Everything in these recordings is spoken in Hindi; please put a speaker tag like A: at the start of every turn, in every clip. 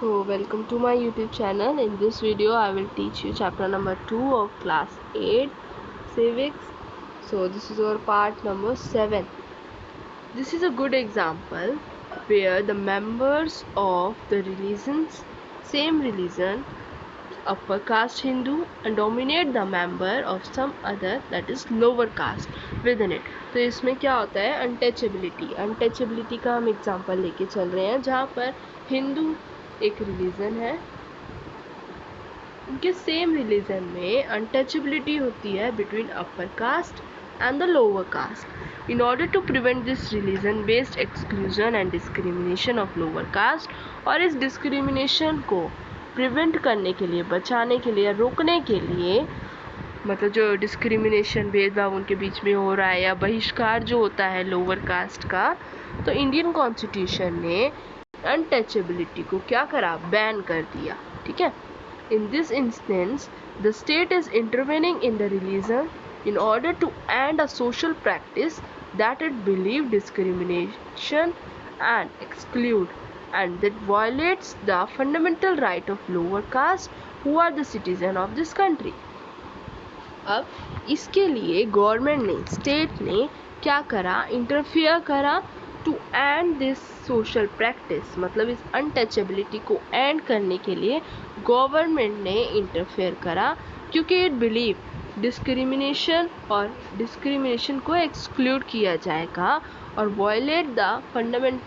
A: So welcome to my YouTube channel. In this video I will teach you chapter number 2 of class 8 civics. So this is our part number 7. This is a good example where the members of the same religion, upper caste Hindu, and dominate the member of some other, that is lower caste within it. तो इसमें क्या होता है, अनटचेबिलिटी का हम एग्जांपल लेके चल रहे हैं, जहाँ पर हिंदू एक रिलीजन है, उनके सेम रिलीजन में अनटचेबिलिटी होती है between upper caste and the lower caste. In order to prevent this religion based exclusion and discrimination of lower caste, और इस discrimination को प्रिवेंट करने के लिए, बचाने के लिए, रोकने के लिए, मतलब जो डिस्क्रिमिनेशन, भेदभाव उनके बीच में हो रहा है या बहिष्कार जो होता है लोअर कास्ट का, तो इंडियन कॉन्स्टिट्यूशन ने अनटचेबिलिटी को क्या करा, बैन कर दिया. ठीक है. In this instance the state is intervening in the religion in order to end a social practice that it believe discrimination and exclude and that violates the fundamental right of lower caste who are the citizen of this country. अब इसके लिए गवर्नमेंट ने, स्टेट ने क्या करा, इंटरफियर करा to end this social practice, मतलब इस अनटचेबिलिटी को एंड करने के लिए गवर्नमेंट ने इंटरफेयर करा, क्योंकि इट बिलीव डिस्क्रिमिनेशन को एक्सक्लूड किया जाएगा और वायलेट द फंडामेंट,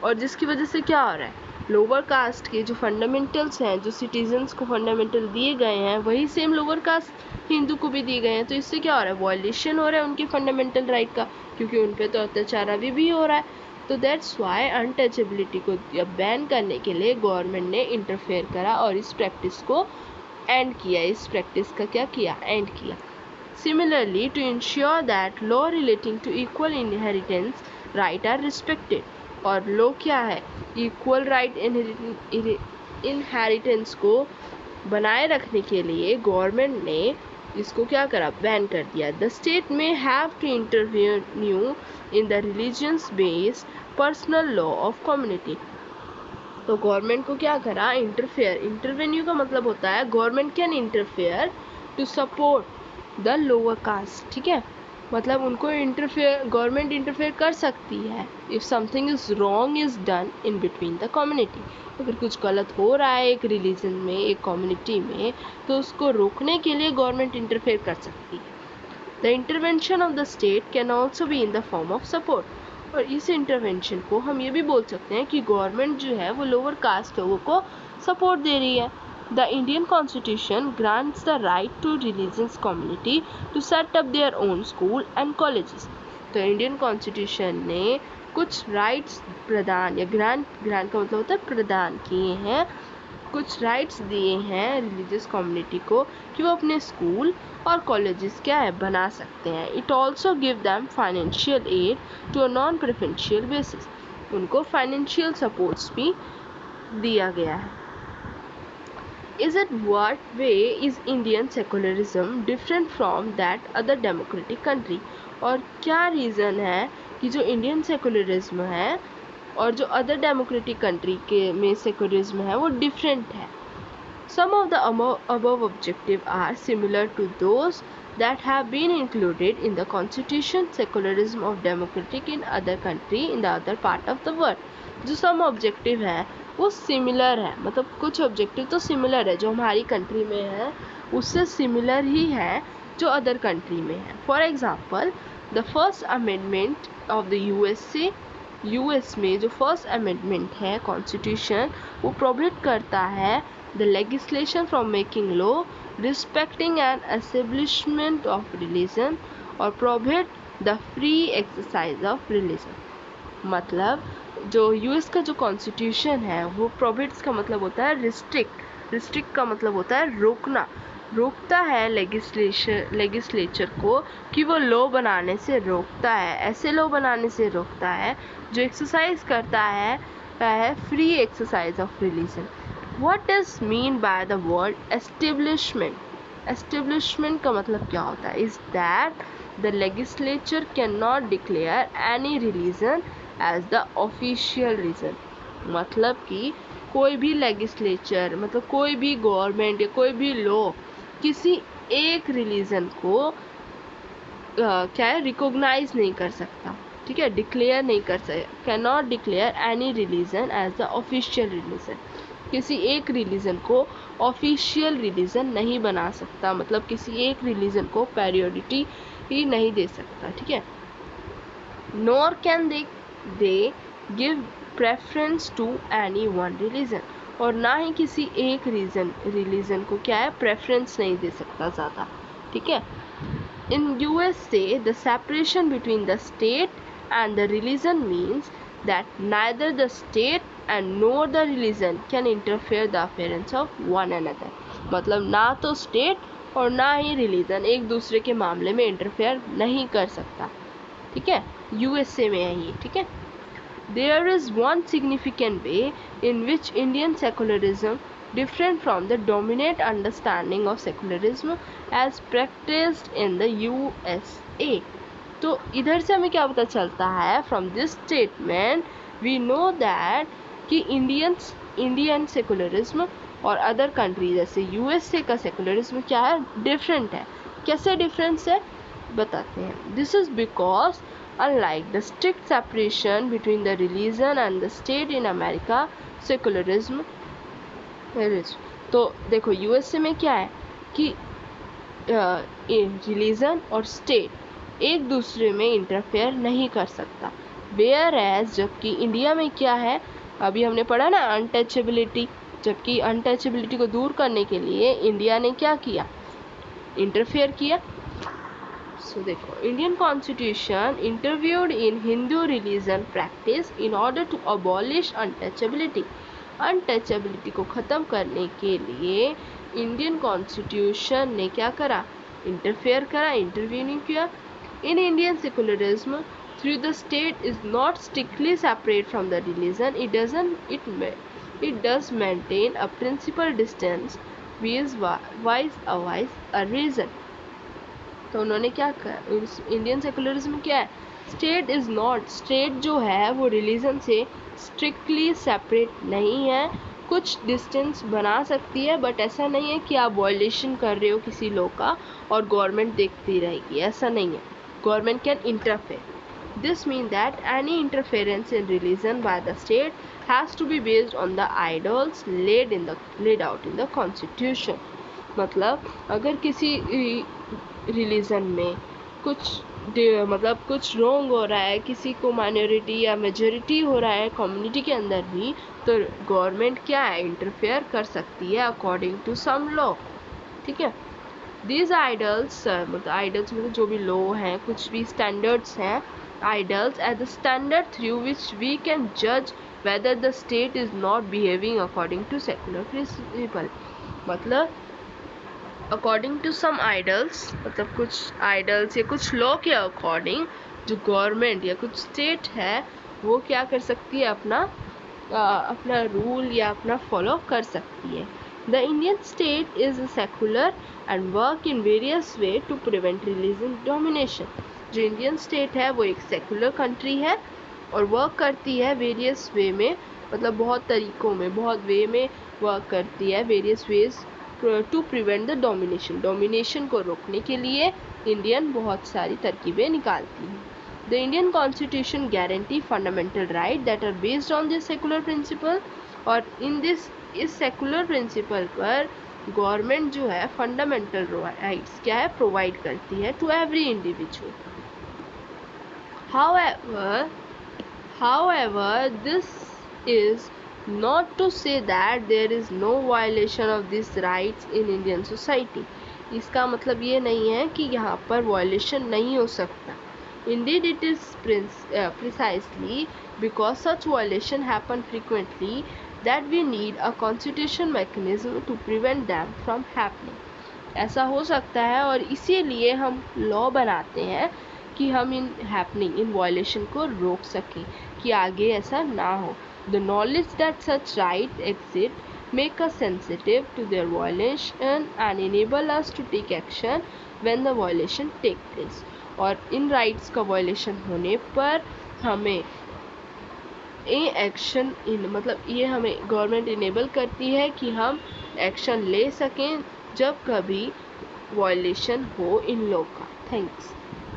A: और जिसकी वजह से क्या हो रहा है, लोअर कास्ट के जो फंडामेंटल्स हैं, जो सिटीजन्स को फंडामेंटल दिए गए हैं, वही सेम लोअर कास्ट हिंदू को भी दिए गए हैं. तो इससे क्या हो रहा है, वायलेशन हो रहा है उनके फंडामेंटल राइट का, क्योंकि उन पर तो अत्याचार अभी भी हो रहा है. तो दैट्स वाई अनटचेबिलिटी को बैन करने के लिए गवर्नमेंट ने इंटरफेयर करा और इस प्रैक्टिस को एंड किया, इस प्रैक्टिस का क्या किया, एंड किया. Similarly to ensure that law relating to equal inheritance right are respected, और लॉ क्या है, इक्वल राइट इनहेरिटेंस को बनाए रखने के लिए गवर्नमेंट ने इसको क्या करा, बैन कर दिया. The state may have to interview in the religions based personal law of community. तो गवर्नमेंट को क्या करा, इंटरवेन्यू का मतलब होता है government can interfere to support the lower caste. ठीक है, मतलब उनको गवर्नमेंट इंटरफेयर कर सकती है if something is wrong is done in between the community. अगर कुछ गलत हो रहा है एक रिलीजन में, एक कम्युनिटी में, तो उसको रोकने के लिए गवर्नमेंट इंटरफेयर कर सकती है. The intervention of the state can also be in the form of support, और इस इंटरवेंशन को हम ये भी बोल सकते हैं कि गवर्नमेंट जो है वो लोअर कास्ट लोगों को सपोर्ट दे रही है. The Indian constitution grants the right to religious community to set up their own school and colleges. तो इंडियन कॉन्स्टिट्यूशन ने कुछ राइट्स प्रदान, या ग्रांट का मतलब होता है प्रदान किए हैं, कुछ राइट्स दिए हैं रिलीजियस कम्युनिटी को कि वो अपने स्कूल और कॉलेजेस क्या है, बना सकते हैं. It also give them financial aid to a non preferential basis, उनको फाइनेंशियल सपोर्ट्स भी दिया गया है. Is it what way is Indian secularism different from that other democratic country, और क्या रीज़न है कि जो इंडियन सेकुलरिज्म है और जो अदर डेमोक्रेटिक कंट्री के में सेकुलरिज्म है वो डिफरेंट है. Some of the above objectives are similar to those that have been included in the constitution. Secularism of democratic in other country in the other part of the world. जो some objective है वो similar है, मतलब कुछ objective तो similar है जो हमारी कंट्री में है उससे similar ही है जो अदर कंट्री में है. For example, the first amendment of the US में जो फर्स्ट अमेंडमेंट है कॉन्स्टिट्यूशन, वो प्रोहिबिट करता है the legislation from making law respecting an establishment of religion or prohibit the free exercise of religion. मतलब जो यूएस का जो कॉन्स्टिट्यूशन है वो प्रोहिबिट्स का मतलब होता है रिस्ट्रिक्ट का मतलब होता है रोकना, रोकता है लेजिस्लेचर को कि वो लॉ बनाने से रोकता है, ऐसे लॉ बनाने से रोकता है जो एक्सरसाइज करता है free exercise of religion. What does mean by the word establishment? Establishment का मतलब क्या होता है? Is that the legislature cannot declare any religion as the official religion. मतलब कि कोई भी लेजिस्लेचर मतलब कोई भी गवर्नमेंट या कोई भी लॉ किसी एक रिलीजन को क्या है रिकॉग्नाइज नहीं कर सकता, ठीक है, डिक्लेयर नहीं कर सकता, can not declare any religion as the official religion. किसी एक रिलीजन को ऑफिशियल रिलीजन नहीं बना सकता, मतलब किसी एक रिलीजन को प्रायोरिटी ही नहीं दे सकता, ठीक है। Nor can they give preference to any one religion, और ना ही किसी एक रिलीजन को क्या है प्रेफरेंस नहीं दे सकता ज़्यादा, ठीक है। In USA, the separation between the state and the religion means that neither the state and nor the religion can interfere the affairs of one another। मतलब ना तो स्टेट और ना ही रिलीजन एक दूसरे के मामले में इंटरफेयर नहीं कर सकता, ठीक है। यूएसए में है ये, ठीक है। There is one significant way in which Indian secularism different from the dominant understanding of secularism as practiced in the USA। तो इधर से हमें क्या पता चलता है, from this statement we know that कि इंडियन सेकुलरिज्म और अदर कंट्री जैसे यूएसए का सेकुलरिज्म क्या है, डिफरेंट है। कैसे डिफरेंस है बताते हैं। This is because unlike the strict separation between the religion and the state in America, secularism is। तो देखो यूएसए में क्या है कि रिलीजन और स्टेट एक दूसरे में इंटरफेयर नहीं कर सकता, वेयर एज जबकि इंडिया में क्या है, अभी हमने पढ़ा ना अनटचेबिलिटी, जबकि अनटचेबिलिटी को दूर करने के लिए इंडिया ने क्या किया, इंटरफेयर किया। So देखो Indian constitution intervened in Hindu religion practice in order to abolish untouchability. Untouchability को ख़त्म करने के लिए इंडियन कॉन्स्टिट्यूशन ने क्या करा, इंटरफेयर करा, इंटरव्यू नहीं किया। In Indian secularism through the state is not strictly separate from the religion, it does maintain a principal distance vice a reason। तो उन्होंने क्या कहा, इंडियन सेकुलरिज्म क्या है, स्टेट जो है वो रिलीजन से स्ट्रिक्टली सेपरेट नहीं है, कुछ डिस्टेंस बना सकती है, बट ऐसा नहीं है कि आप वायलेशन कर रहे हो किसी लॉ का और गवर्नमेंट देखती रहेगी, ऐसा नहीं है। Government can interfere. This mean that any interference in religion by the state has to be based on the ideals laid out in the constitution. मतलब अगर किसी रिलीजन में कुछ रॉन्ग हो रहा है, किसी को माइनॉरिटी या मेजॉरिटी हो रहा है कम्युनिटी के अंदर भी, तो गवर्नमेंट क्या है इंटरफेयर कर सकती है अकॉर्डिंग टू सम लॉ, ठीक है। दीज आइडल्स मतलब जो भी लॉ हैं, कुछ भी स्टैंडर्ड्स हैं, ideals as the standard through which we can जज whether the state is not behaving according to secular principle. मतलब अकॉर्डिंग टू सम आइडल्स, मतलब कुछ आइडल्स या कुछ लॉ के अकॉर्डिंग जो गवर्नमेंट या कुछ स्टेट है वो क्या कर सकती है, अपना रूल या अपना फॉलो कर सकती है। The Indian state is secular and work in various way to prevent religion domination. जो इंडियन स्टेट है वो एक सेकुलर कंट्री है और वर्क करती है वेरियस वे में, मतलब बहुत तरीकों में, बहुत वे में वर्क करती है, various ways to prevent the domination को रोकने के लिए इंडियन बहुत सारी तरकीबें निकालती है। The Indian constitution guarantee fundamental right that are based on this secular principle, और इस सेकुलर प्रिंसिपल पर गवर्नमेंट जो है फंडामेंटल राइट्स क्या है प्रोवाइड करती है to every individual. However, this is not to say that there is no violation of these rights in Indian society। इसका मतलब ये नहीं है कि यहाँ पर violation नहीं हो सकता। Indeed, it is precisely because such violation happen frequently that we need a constitution mechanism to prevent them from happening। ऐसा हो सकता है और इसीलिए हम लॉ बनाते हैं कि हम इन वायलेशन को रोक सकें, कि आगे ऐसा ना हो। The knowledge that such right exist make us sensitive to their violation and enable us to take action when the violation take place. और इन राइट्स का वायलेशन होने पर हमें ये एक्शन इन मतलब ये हमें गवर्नमेंट इनेबल करती है कि हम एक्शन ले सकें जब कभी वायलेशन हो इन लॉ का।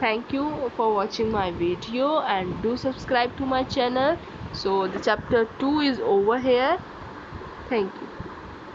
A: Thank you for watching my video and do subscribe to my channel. So the chapter 2 is over here. Thank you.